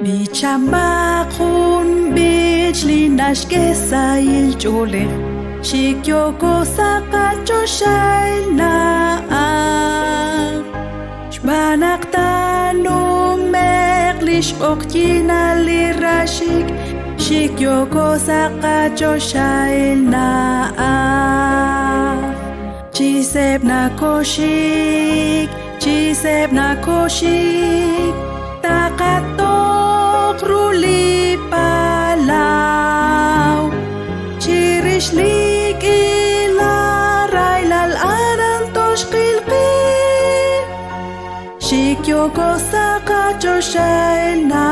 Bichama khun bich linash ke sail chole Shikyoko saka choshay na Shbanak tanung meklish okyina lirashik Shikyoko saka choshay na Chisep na koshik Chisep na koshik Takatok ruli palaw Chirishlik ilaray lalaran toshkilki Shikyoko saka choshay na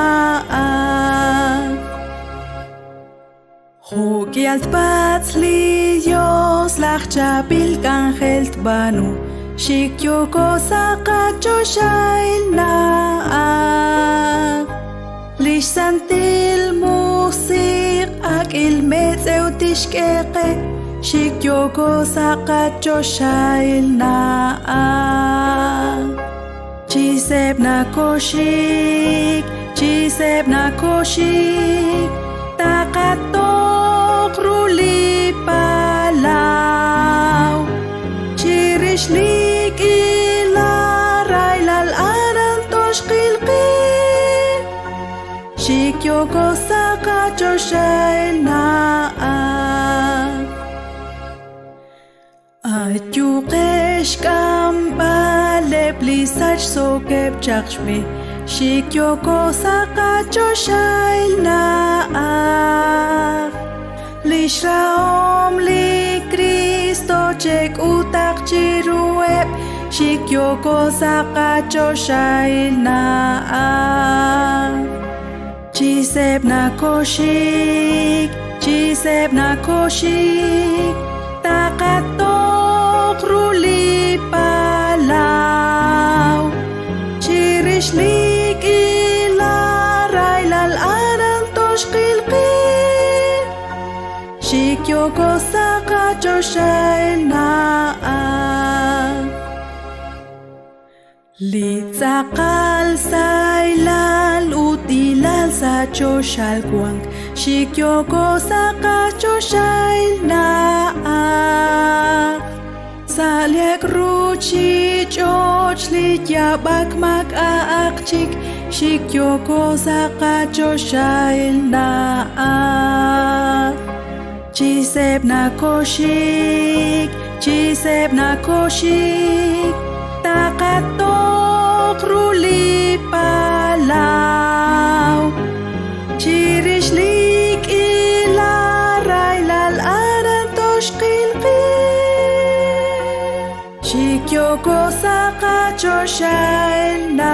Hogialt batzli Dios lachcha bilkangelt banu Shikyoko saka choshay na Lishsantil musik ak ilmet eutishkeke Shikyoko saka choshay na Chisep na koshik Chisep na koshik Takatok ruli palaw Chirishlik ilaray lalaran toshkilki Shikyoko saka choshay na Atyukesh kambalep lisach sokep chakshme Shikyoko saka choshay na Lishraom li Cristo chek utak chiruep Shikyoko saka choshay na Chisep na koshik Chisep na koshik Takatok ruli palaw Chirishlik ilaray lalaran toshkilki Shikyoko saka choshay na Litzakal sailal utilal sa choshal kwang Shikyoko saka choshay na Saliak ruchi choch lityabak mag-aakchik Shikyoko saka choshay na Chisep na koshik Chisep na koshik Takatok ruli palaw Chirishlik ilaray lalaran toshkilki Shikyoko saka choshay na Chisep na koshik Chisep na koshik Takatok ruli palaw Chirishlik ilaray lalaran toshkilki Shikyoko saka choshay na Shikyoko saka choshay na